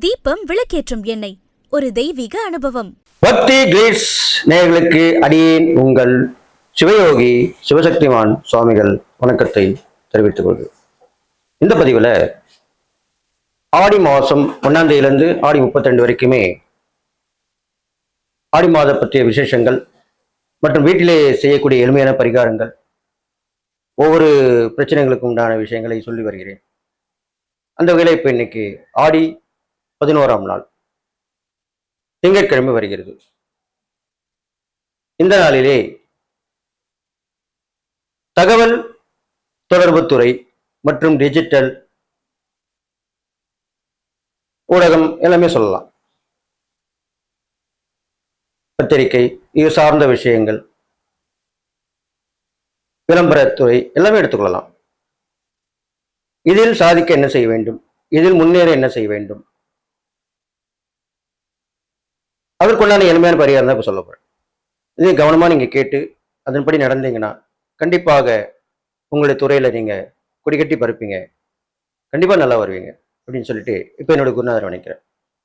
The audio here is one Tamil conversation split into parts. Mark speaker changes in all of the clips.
Speaker 1: தீபம் விளக்கேற்றும் எண்ணெய், ஒரு தெய்வீக அனுபவம்.
Speaker 2: பக்தி கிளிட்ஸ் நேயர்களுக்கு அடியேன் உங்கள் சிவயோகி சிவசக்திமான் சுவாமிகள் வணக்கத்தை தெரிவித்துக் கொள்கிறேன். இந்த பதிவில் ஆடி மாதம் 1ஆம் தேதியிலிருந்து ஆடி 32 வரைக்குமே ஆடி மாத பற்றிய விசேஷங்கள் மற்றும் வீட்டிலே செய்யக்கூடிய எளிமையான பரிகாரங்கள், ஒவ்வொரு பிரச்சனைகளுக்கு உண்டான விஷயங்களை சொல்லி வருகிறேன். அந்த வகையில் இப்போ இன்னைக்கு ஆடி 11ஆம் நாள் திங்கட்கிழமை வருகிறது. இந்த நாளிலே தகவல் தொடர்புத்துறை மற்றும் டிஜிட்டல் ஊடகம் எல்லாமே சொல்லலாம். பத்திரிகை, இது சார்ந்த விஷயங்கள், விளம்பரத்துறை எல்லாமே எடுத்துக்கொள்ளலாம். இதில் சாதிக்க என்ன செய்ய வேண்டும், இதில் முன்னேற என்ன செய்ய வேண்டும், அதற்குண்டான எளிமையான பரிகாரம் தான் இப்போ சொல்ல போறேன். இதை கவனமாக நீங்கள் கேட்டு அதன்படி நடந்தீங்கன்னா கண்டிப்பாக உங்களுடைய துறையில் நீங்கள் கொடிகட்டி பருப்பீங்க, கண்டிப்பாக நல்லா வருவீங்க அப்படின்னு சொல்லிட்டு இப்போ என்னோட குருநாதர் வணக்கிறேன்.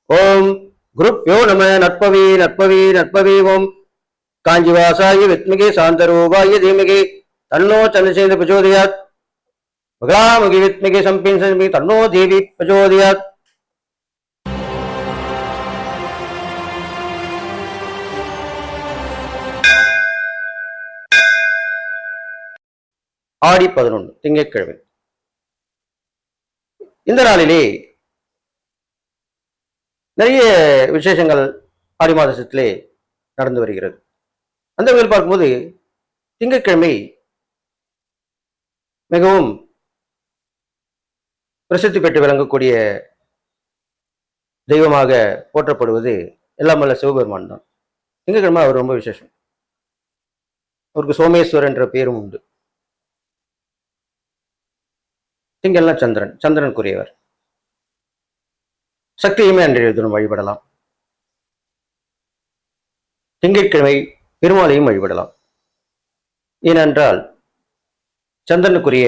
Speaker 2: ஓம் குருப்யோ நம. நற்பவி நற்பவி நற்பவி. ஓம் காஞ்சிவாசாயி வித்மிகே சாந்தரூபாய தீமிகே தன்னோ சந்திரசேந்திர பிரச்சோதயாத். மகாமுகி வித்மிகே சம்பின் சம்பி தன்னோ தேவி பிரச்சோதயாத். ஆடி 11 திங்கட்கிழமை. இந்த நாளிலே நிறைய விசேஷங்கள் ஆடி மாதத்திலே நடந்து வருகிறது. அந்த வகையில் பார்க்கும்போது திங்கட்கிழமை மிகவும் பிரசித்தி பெற்று விளங்கக்கூடிய தெய்வமாக போற்றப்படுவது எல்லாம் வல்ல சிவபெருமான் தான். திங்கட்கிழமை அவர் ரொம்ப விசேஷம். அவருக்கு சோமேஸ்வர் என்ற பேரும் உண்டு. திங்கள்லாம் சந்திரன், சந்திரனுக்குரியவர். சக்தியுமே அன்றைய தினம் வழிபடலாம். திங்கட்கிழமை பெருமாளையும் வழிபடலாம். ஏனென்றால் சந்திரனுக்குரிய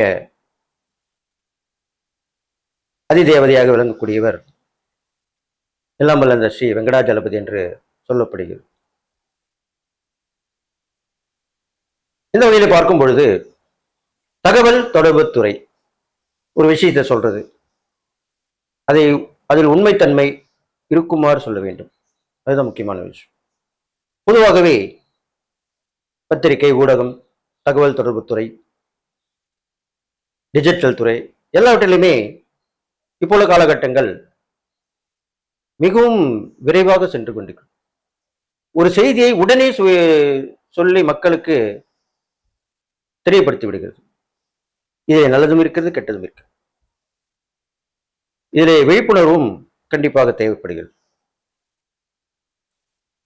Speaker 2: அதிதேவதையாக விளங்கக்கூடியவர் எல்லாம் வல்ல அந்த ஸ்ரீ வெங்கடாஜலபதி என்று சொல்லப்படுகிறது. இந்த வகையில் பார்க்கும் பொழுது தகவல் தொடர்புத்துறை ஒரு விஷயத்தை சொல்றது, அதில் உண்மைத்தன்மை இருக்குமாறு சொல்ல வேண்டும். அதுதான் முக்கியமான விஷயம். பொதுவாகவே பத்திரிகை, ஊடகம், தகவல் தொடர்புத்துறை, டிஜிட்டல் துறை எல்லாவற்றிலுமே இப்போ உள்ள காலகட்டங்கள் மிகவும் விரைவாக சென்று கொண்டிருக்கும். ஒரு செய்தியை உடனே சொல்லி மக்களுக்கு தெரியப்படுத்தி விடுகிறது. இதில் நல்லதும் இருக்கிறது, கெட்டதும் இருக்கு. இதில் விழிப்புணர்வும் கண்டிப்பாக தேவைப்படுகிறது.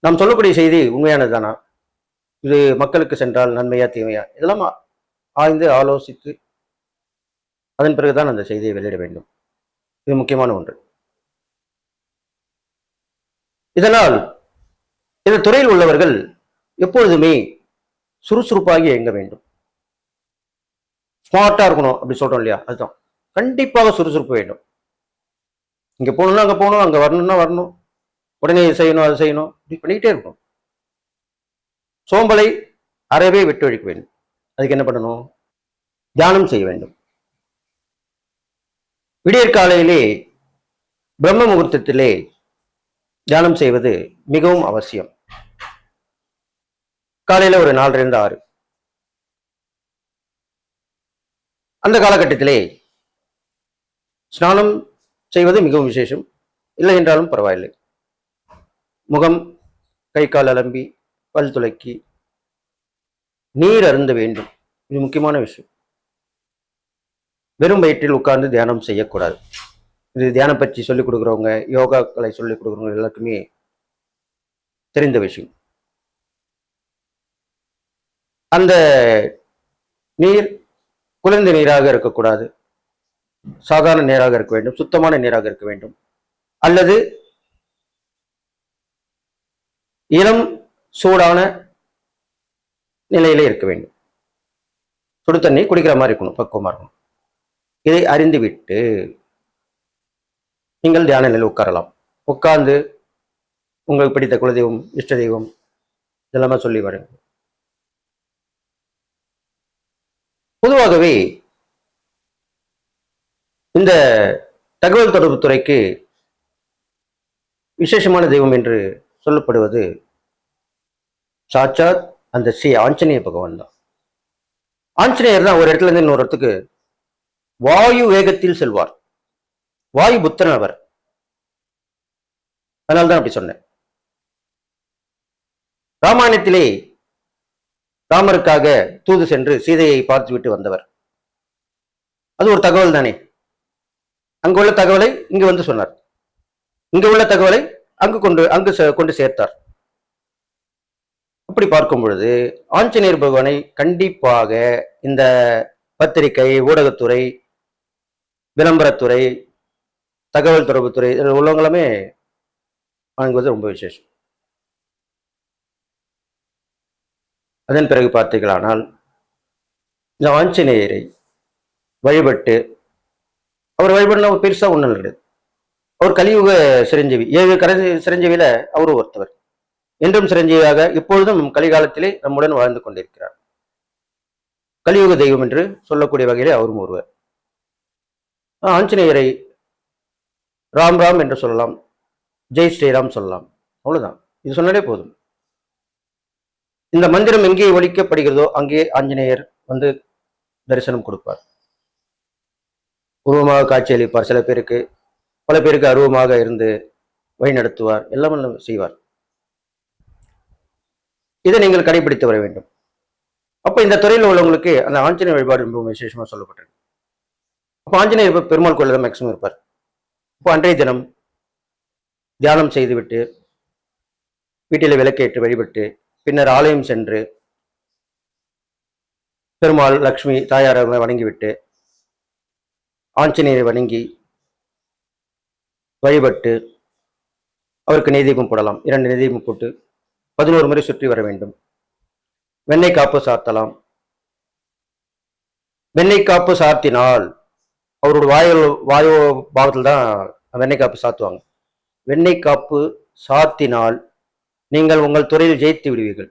Speaker 2: நாம் சொல்லக்கூடிய செய்தி உண்மையானது தானா, இது மக்களுக்கு சென்றால் நன்மையா தீமையா, இதெல்லாம் ஆய்ந்து ஆலோசித்து அதன் பிறகுதான் அந்த செய்தியை வெளியிட வேண்டும். இது முக்கியமான ஒன்று. இதனால் இந்த துறையில் உள்ளவர்கள் எப்பொழுதுமே சுறுசுறுப்பாகி இயங்க வேண்டும். ஸ்மார்ட்டா இருக்கணும் அப்படி சொல்றோம் இல்லையா, அதுதான். கண்டிப்பாக சுறுசுறுப்பு வேண்டும். இங்க போகணும்னா அங்க போகணும், அங்க வரணும்னா வரணும், உடனே செய்யணும், அது செய்யணும், இப்படி பண்ணிக்கிட்டே இருக்கணும். சோம்பலை அறவே விட்டு ஒழிக்க வேண்டும். அதுக்கு என்ன பண்ணணும்? தியானம் செய்ய வேண்டும். விடியற்காலையிலே பிரம்ம முகூர்த்தத்திலே தியானம் செய்வது மிகவும் அவசியம். காலையில ஒரு 4 to 6 அந்த காலகட்டத்திலே ஸ்நானம் செய்வது மிகவும் விசேஷம். இல்லை என்றாலும் பரவாயில்லை. முகம், கை கால் அலம்பி, பல் துலக்கி நீர் அருந்த வேண்டும். இது முக்கியமான விஷயம். வெறும் வயிற்றில் உட்கார்ந்து தியானம் செய்யக்கூடாது. இது தியானம் பற்றி சொல்லிக் கொடுக்குறவங்க, யோகாக்களை சொல்லிக் கொடுக்குறவங்க எல்லாருக்குமே தெரிந்த விஷயம். அந்த நீர் குளிர்ந்த நீராக இருக்கக்கூடாது, சாதாரண நீராக இருக்க வேண்டும், சுத்தமான நீராக இருக்க வேண்டும். அல்லது இளம் சூடான நிலையிலே இருக்க வேண்டும். சுடு தண்ணி குடிக்கிற மாதிரி இருக்கணும், பக்குவமா இருக்கணும். இதை அறிந்துவிட்டு நீங்கள் தியான நிலையில் உட்காரலாம். உட்கார்ந்து உங்களுக்கு பிடித்த குலதெய்வம், இஷ்ட தெய்வம் இதெல்லாமே சொல்லி வரேன். பொதுவாகவே இந்த தகவல் தொடர்பு துறைக்கு விசேஷமான தெய்வம் என்று சொல்லப்படுவது சாட்சாத் அந்த ஸ்ரீ ஆஞ்சநேய பகவான் தான். ஆஞ்சநேயர் தான் ஒரு இடத்துல இருந்து இன்னொரு இடத்துக்கு வாயு வேகத்தில் செல்வார். வாயு புத்திரன் அவர். அதனால்தான் அப்படி சொன்னேன். ராமாயணத்திலே ராமருக்காக தூது சென்று சீதையை பார்த்துவிட்டு வந்தவர். அது ஒரு தகவல் தானே. அங்கு உள்ள தகவலை இங்கு வந்து சொன்னார். இங்கு உள்ள தகவலை அங்கு கொண்டு சேர்த்தார். அப்படி பார்க்கும் பொழுது ஆஞ்சநேயர் பகவானை கண்டிப்பாக இந்த பத்திரிகை, ஊடகத்துறை, விளம்பரத்துறை, தகவல் தொடர்புத்துறை இதில் உள்ளவங்களுமே வணங்குவது ரொம்ப விசேஷம். அதன் பிறகு பார்த்தீர்களானால் இந்த ஆஞ்சநேயரை வழிபட்டு அவர் வழிபடலாம் பெருசா ஒன்றும் கிடையாது. அவர் கலியுக சிரஞ்சீவி, 7 கரை சிரஞ்சீவியில அவரும் ஒருத்தவர். என்றும் சிரஞ்சீவியாக இப்பொழுதும் கலிகாலத்திலே நம்முடன் வாழ்ந்து கொண்டிருக்கிறார். கலியுக தெய்வம் என்று சொல்லக்கூடிய வகையிலே அவரும் ஒருவர். ஆஞ்சநேயரை ராம் ராம் என்று சொல்லலாம், ஜெய் ஸ்ரீராம் சொல்லலாம், அவ்வளவுதான். இது சொன்னாலே போதும். இந்த மந்திரம் எங்கே ஒலிக்கப்படுகிறதோ அங்கே ஆஞ்சநேயர் வந்து தரிசனம் கொடுப்பார். உருவமாக காட்சியளிப்பார். சில பேருக்கு, பல பேருக்கு அருவமாக இருந்து வழி நடத்துவார், எல்லாம் செய்வார். இதை நீங்கள் கடைபிடித்து வர வேண்டும். அப்ப இந்த துறையில் உள்ளவங்களுக்கு அந்த ஆஞ்சநேயர் வழிபாடு ரொம்ப விசேஷமா சொல்லப்பட்டிருக்கு. அப்ப ஆஞ்சநேயர் பெருமாள் கோயில தான் மேக்சிமம் இருப்பார். இப்போ அன்றைய தினம் தியானம் செய்துவிட்டு வீட்டில விளக்கேற்று வழிபட்டு பின்னர் ஆலயம் சென்று பெருமாள், லக்ஷ்மி தாயார் வணங்கிவிட்டு ஆஞ்சநேயரை வணங்கி வழிபட்டு அவருக்கு நெய்தீபம் போடலாம். 2 நெய்தீபம் போட்டு 11 முறை சுற்றி வர வேண்டும். வெண்ணெய் காப்பு சாத்தலாம். வெண்ணெய் காப்பு சாத்தினால் அவரோட வாயு பாகத்தில் தான் வெண்ணெய் காப்பு சாத்துவாங்க. வெண்ணெய் காப்பு சாத்தினால் நீங்கள் உங்கள் துறையில் ஜெயித்து விடுவீர்கள்.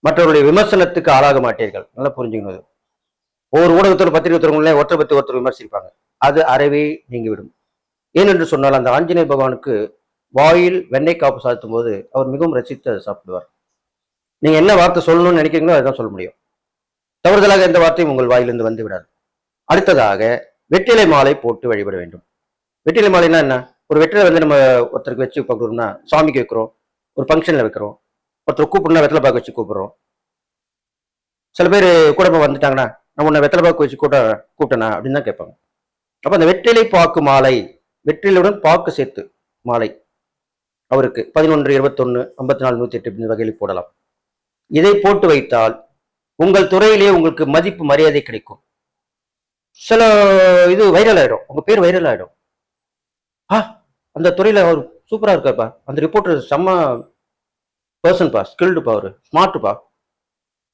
Speaker 2: மற்றவருடைய விமர்சனத்துக்கு ஆளாக மாட்டீர்கள். நல்லா புரிஞ்சுக்கணும். ஒவ்வொரு ஊடகத்தோட பத்திரிகை ஒருத்தர் பற்றி ஒருத்தர் விமர்சிப்பாங்க. அது அறவே நீங்கிவிடும். ஏனென்று சொன்னால் அந்த ஆஞ்சநேய பகவானுக்கு வாயில் வெண்ணெய் காப்பு சாத்தும் போது அவர் மிகவும் ரசித்து அதை சாப்பிடுவார். நீங்க என்ன வார்த்தை சொல்லணும்னு நினைக்கிறீங்களோ அதுதான் சொல்ல முடியும். தவறுதலாக எந்த வார்த்தையும் உங்கள் வாயிலிருந்து வந்து விடாது. அடுத்ததாக வெற்றிலை மாலை போட்டு வழிபட வேண்டும். வெற்றிலை மாலைன்னா என்ன? ஒரு வெற்றிலை வந்து நம்ம ஒருத்தருக்கு வச்சு பார்க்குறோம்னா சாமிக்கு வைக்கிறோம், ஒரு ஃபங்க்ஷன்ல வைக்கிறோம், ஒருத்தர் கூப்பிடணும்னா வெத்தலை பாக்கு வச்சு கூப்பிடுறோம். சில பேர் கூட வந்துட்டாங்கன்னா நம்ம உன்னை வெத்தலை பாக்கு வச்சு கூப்பிட்டனா அப்படின்னு தான் கேட்பாங்க. அப்ப அந்த வெற்றிலை பாக்கு மாலை, வெற்றிலையுடன் பாக்கு சேர்த்து மாலை அவருக்கு 11, 21, 54, 108 இந்த வகையில் போடலாம். இதை போட்டு வைத்தால் உங்கள் துறையிலேயே உங்களுக்கு மதிப்பு, மரியாதை கிடைக்கும். சில இது வைரல் ஆயிடும், உங்க பேர் வைரல் ஆயிடும். அந்த துறையில அவர் சூப்பரா இருக்காப்பா, அந்த ரிப்போர்ட்டர் செம்ம பர்சன்பா, ஸ்கில்டுப்பா, அவரு ஸ்மார்ட்டுப்பா,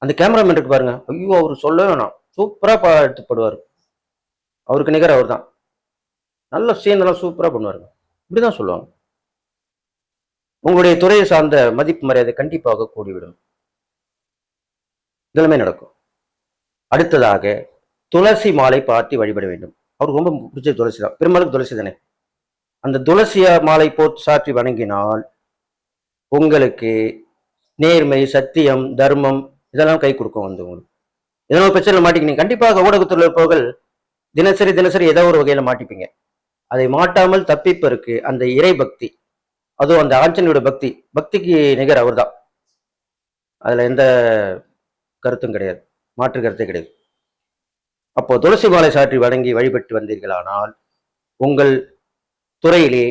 Speaker 2: அந்த கேமராமேன் இருக்கு பாருங்க, ஐயோ அவர் சொல்ல வேணாம், சூப்பரா எடுத்துப்படுவார், அவருக்கு நிகர் அவர் தான், நல்ல சீன் எல்லாம் சூப்பரா பண்ணுவாருங்க, இப்படிதான் சொல்லுவாங்க. உங்களுடைய துறையை சார்ந்த மதிப்பு மரியாதை கண்டிப்பாக கூடிவிடும். இதெல்லாமே நடக்கும். அடுத்ததாக துளசி மாலை பார்த்து வழிபட வேண்டும். அவருக்கு ரொம்ப பிடிச்ச துளசி தான், பெரும்பாலும் துளசி தானே. அந்த துளசிய மாலை போட்டு சாற்றி வணங்கினால் உங்களுக்கு நேர்மை, சத்தியம், தர்மம் இதெல்லாம் கை கொடுக்கும். வந்து உங்களுக்கு இதெல்லாம் பிரச்சனை மாட்டிக்கிங்க. கண்டிப்பாக ஊடகத்தில் இருப்பவர்கள் தினசரி ஏதோ ஒரு வகையில மாட்டிப்பீங்க. அதை மாட்டாமல் தப்பிப்பதற்கு அந்த இறை பக்தி, அதுவும் அந்த ஆஞ்சநேயோட பக்திக்கு நிகர் அவர் தான். அதுல எந்த கருத்தும் கிடையாது, மாற்று கருத்தே கிடையாது. அப்போ துளசி மாலை சாற்றி வணங்கி வழிபட்டு வந்தீர்களானால் உங்கள் துறையிலே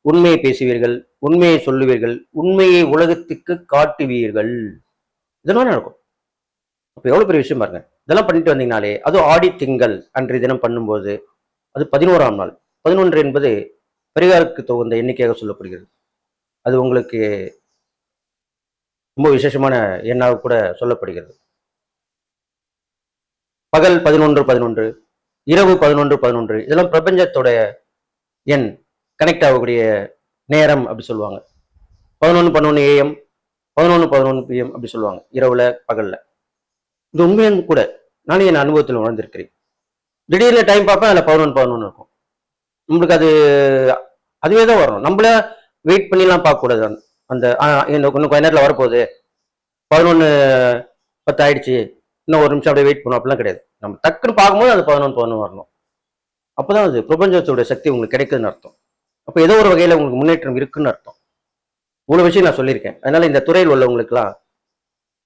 Speaker 2: உண்மையை பேசுவீர்கள், உண்மையை சொல்லுவீர்கள், உண்மையை உலகத்துக்கு காட்டுவீர்கள். இதெல்லாம் நடக்கும். அப்ப எவ்வளவு பெரிய விஷயம் பாருங்க. இதெல்லாம் பண்ணிட்டு வந்தீங்கனாலே, அதுவும் ஆடி திங்கள் அன்றைய தினம் பண்ணும்போது அது 11ஆம் நாள். 11 என்பது பரிகாரத்துக்கு தகுந்த எண்ணிக்கையாக சொல்லப்படுகிறது. அது உங்களுக்கு ரொம்ப விசேஷமான எண்ணாக கூட சொல்லப்படுகிறது. பகல் 11-11, இரவு 11-11, இதெல்லாம் பிரபஞ்சத்தோட எண், கனெக்ட் ஆகக்கூடிய நேரம் அப்படி சொல்லுவாங்க. 11:11 AM, 11:11 PM அப்படி சொல்லுவாங்க. இரவுல, பகல்ல. இது உண்மையும் கூட. நானும் என் அனுபவத்தில் உணர்ந்திருக்கிறேன். திடீர்னு டைம் பார்ப்பேன், அதில் 11:11 இருக்கும். நம்மளுக்கு அது அதுவே தான் வரணும். நம்மள வெயிட் பண்ணிலாம் பார்க்கக்கூடாது. அந்த இன்னும் கொஞ்ச நேரத்தில் வரப்போகுது, 11:10 ஆயிடுச்சு, இன்னும் ஒரு நிமிஷம் அப்படியே வெயிட் பண்ணும், அப்படிலாம் கிடையாது. நம்ம டக்குன்னு பார்க்கும்போது அது 11:11 வரணும். அப்போதான் அது பிரபஞ்சத்தோட சக்தி உங்களுக்கு கிடைக்குதுன்னு அர்த்தம். அப்போ ஏதோ ஒரு வகையில் உங்களுக்கு முன்னேற்றம் இருக்குன்னு அர்த்தம். இவ்வளோ விஷயம் நான் சொல்லியிருக்கேன். அதனால இந்த துறையில் உள்ளவங்களுக்குலாம்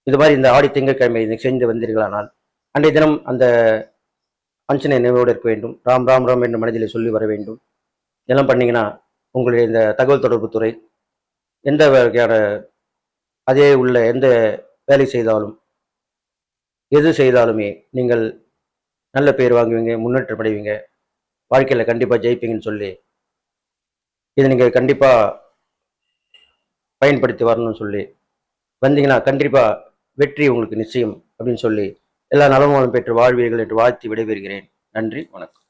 Speaker 2: இது மாதிரி இந்த ஆடி திங்கட்கிழமை இன்னைக்கு செஞ்சு வந்தீர்களானால், அன்றைய தினம் அந்த ஆஞ்சநேய நினைவோடு இருக்க வேண்டும். ராம் ராம் ராம் என்ற மனதிலே சொல்லி வர வேண்டும். இதெல்லாம் பண்ணீங்கன்னா உங்களுடைய இந்த தகவல் தொடர்பு துறை எந்த வகையான அதே உள்ள எந்த வேலை செய்தாலும், எது செய்தாலுமே நீங்கள் நல்ல பேர் வாங்குவீங்க, முன்னேற்றம் அடைவீங்க, வாழ்க்கையில் கண்டிப்பாக ஜெயிப்பீங்கன்னு சொல்லி இதை நீங்கள் கண்டிப்பாக பயன்படுத்தி வரணும்னு சொல்லி வந்தீங்கன்னா கண்டிப்பாக வெற்றி உங்களுக்கு நிச்சயம் அப்படின்னு சொல்லி எல்லா நலமும் பெற்று வாழ்வீர்கள் என்று வாழ்த்தி விடைபெறுகிறேன். நன்றி, வணக்கம்.